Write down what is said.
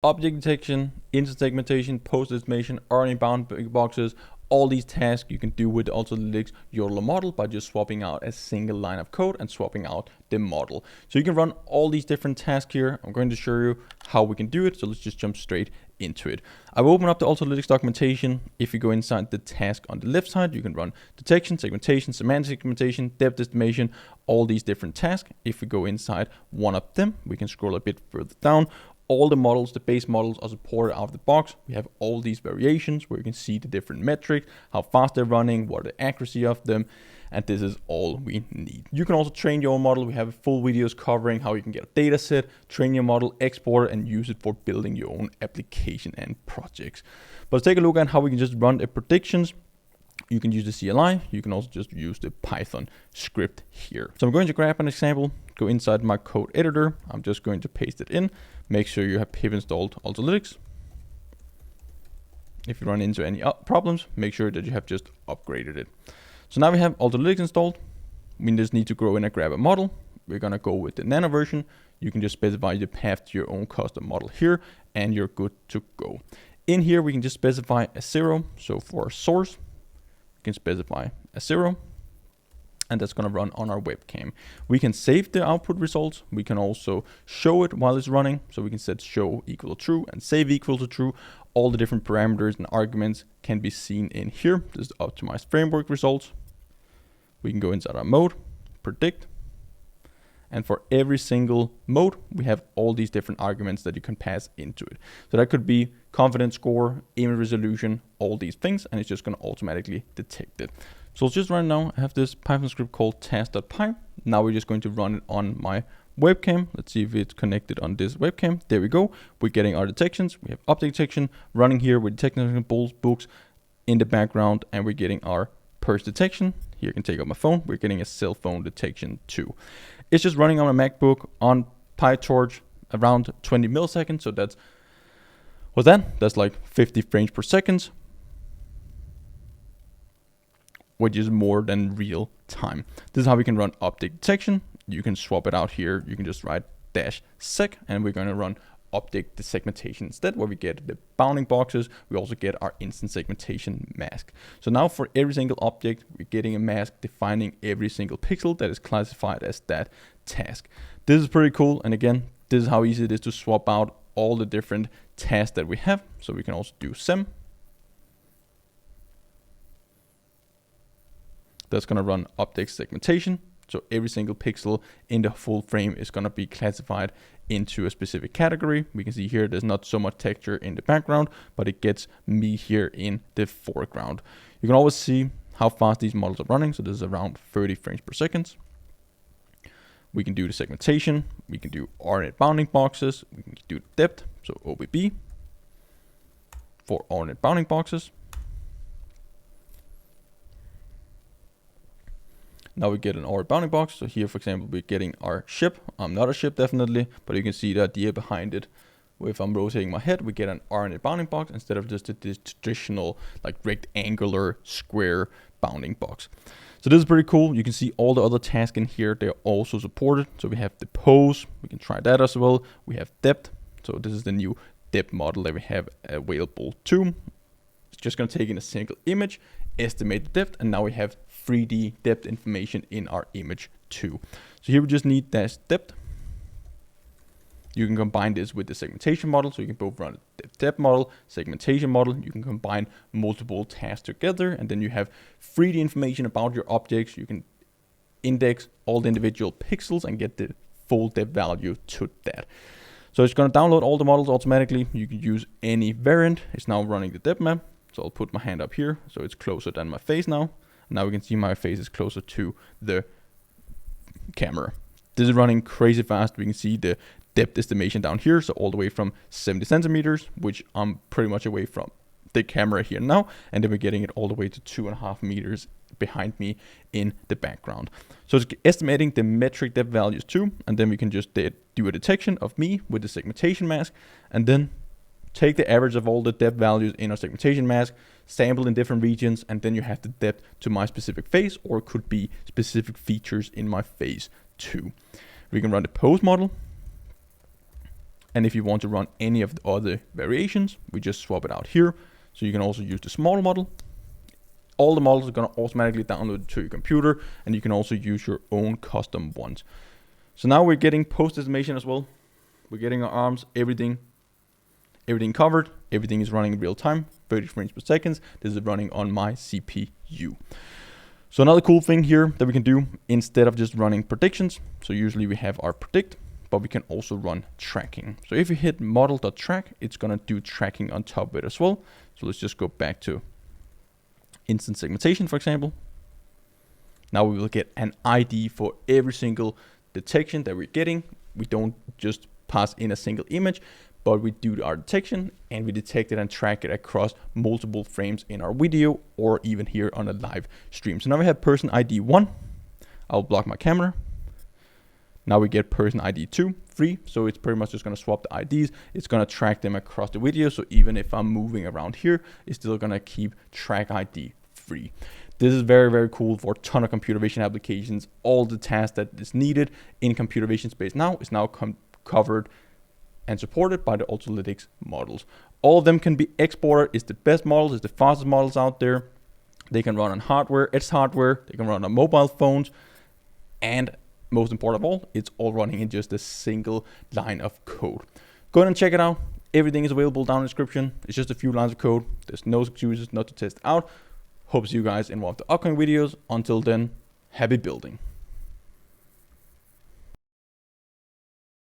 object detection, instant segmentation, post estimation, RNA bounding boxes, all these tasks you can do with the Ultralytics YOLO model by just swapping out a single line of code and swapping out the model. So you can run all these different tasks here. I'm going to show you how we can do it. So let's just jump straight into it. I've opened up the Ultralytics documentation. If you go inside the task on the left side, you can run detection, segmentation, semantic segmentation, depth estimation, all these different tasks. If we go inside one of them, we can scroll a bit further down. All the models, the base models, are supported out of the box. We have all these variations where you can see the different metrics, how fast they're running, what the accuracy of them, and this is all we need. You can also train your own model. We have full videos covering how you can get a data set, train your model, export it, and use it for building your own application and projects. But let's take a look at how we can just run the predictions. You can use the CLI. You can also just use the Python script here. So I'm going to grab an example, go inside my code editor. I'm just going to paste it in. Make sure you have pip installed Ultralytics. If you run into any problems, make sure that you have just upgraded it. So now we have Ultralytics installed. We just need to go in and grab a model. We're going to go with the nano version. You can just specify the path to your own custom model here, and you're good to go. In here, we can just specify a 0. So for source, we can specify a 0, and that's going to run on our webcam. We can save the output results. We can also show it while it's running. So we can set show equal to true and save equal to true. All the different parameters and arguments can be seen in here. This is the optimized framework results. We can go inside our mode, predict. And for every single mode, we have all these different arguments that you can pass into it. So that could be confidence score, image resolution, all these things, and it's just going to automatically detect it. So let's just run now. I have this Python script called task.py. Now we're just going to run it on my webcam. Let's see if it's connected on this webcam. There we go. We're getting our detections. We have object detection running here with technical books in the background, and we're getting our purse detection. Here I can take out my phone. We're getting a cell phone detection too. It's just running on a MacBook on PyTorch around 20 milliseconds. So that's, what's that? That's like 50 frames per second, which is more than real time. This is how we can run object detection. You can swap it out here. You can just write -sec, and we're going to run object segmentation instead, where we get the bounding boxes. We also get our instant segmentation mask. So now for every single object, we're getting a mask defining every single pixel that is classified as that task. This is pretty cool. And again, this is how easy it is to swap out all the different tasks that we have. So we can also do sem. That's going to run object segmentation. So every single pixel in the full frame is going to be classified into a specific category. We can see here there's not so much texture in the background, but it gets me here in the foreground. You can always see how fast these models are running. So this is around 30 frames per second. We can do the segmentation. We can do RNA bounding boxes. We can do depth, so OBB for RNA bounding boxes. Now we get an RNA bounding box. So here, for example, we're getting our ship. Not a ship, definitely, but you can see the idea behind it. If I'm rotating my head, we get an RNA bounding box instead of just this traditional like rectangular square bounding box. So this is pretty cool. You can see all the other tasks in here. They're also supported. So we have the pose. We can try that as well. We have depth. So this is the new depth model that we have available too. It's just going to take in a single image, estimate the depth, and now we have 3D depth information in our image too. So here we just need dash depth. You can combine this with the segmentation model. So you can both run a depth model, segmentation model. You can combine multiple tasks together, and then you have 3D information about your objects. You can index all the individual pixels and get the full depth value to that. So it's going to download all the models automatically. You can use any variant. It's now running the depth map. So I'll put my hand up here, so it's closer than my face now. Now we can see my face is closer to the camera. This is running crazy fast. We can see the depth estimation down here. So all the way from 70 centimeters, which I'm pretty much away from the camera here now. And then we're getting it all the way to 2.5 meters behind me in the background. So it's estimating the metric depth values too. And then we can just do a detection of me with the segmentation mask, and then take the average of all the depth values in our segmentation mask, sample in different regions, and then you have the depth to my specific face, or it could be specific features in my face too. We can run the pose model. And if you want to run any of the other variations, we just swap it out here. So you can also use the small model. All the models are going to automatically download to your computer, and you can also use your own custom ones. So now we're getting post estimation as well. We're getting our arms, everything covered. Everything is running in real time, 30 frames per second. This is running on my CPU. So another cool thing here that we can do, instead of just running predictions, so usually we have our predict, but we can also run tracking. So if you hit model.track, it's gonna do tracking on top of it as well. So let's just go back to instant segmentation, for example. Now we will get an ID for every single detection that we're getting. We don't just pass in a single image, but we do our detection and we detect it and track it across multiple frames in our video or even here on a live stream. So now we have person ID 1. I'll block my camera. Now we get person ID 2, 3. So it's pretty much just going to swap the IDs. It's going to track them across the video. So even if I'm moving around here, it's still going to keep track ID 3. This is very, very cool for a ton of computer vision applications. All the tasks that is needed in computer vision space now is now covered and supported by the Ultralytics models. All of them can be exported. It's the best models, it's the fastest models out there. They can run on hardware, edge hardware, they can run on mobile phones, and most important of all, it's all running in just a single line of code. Go ahead and check it out. Everything is available down in the description. It's just a few lines of code. There's no excuses not to test out. Hope to see you guys in one of the upcoming videos. Until then, happy building.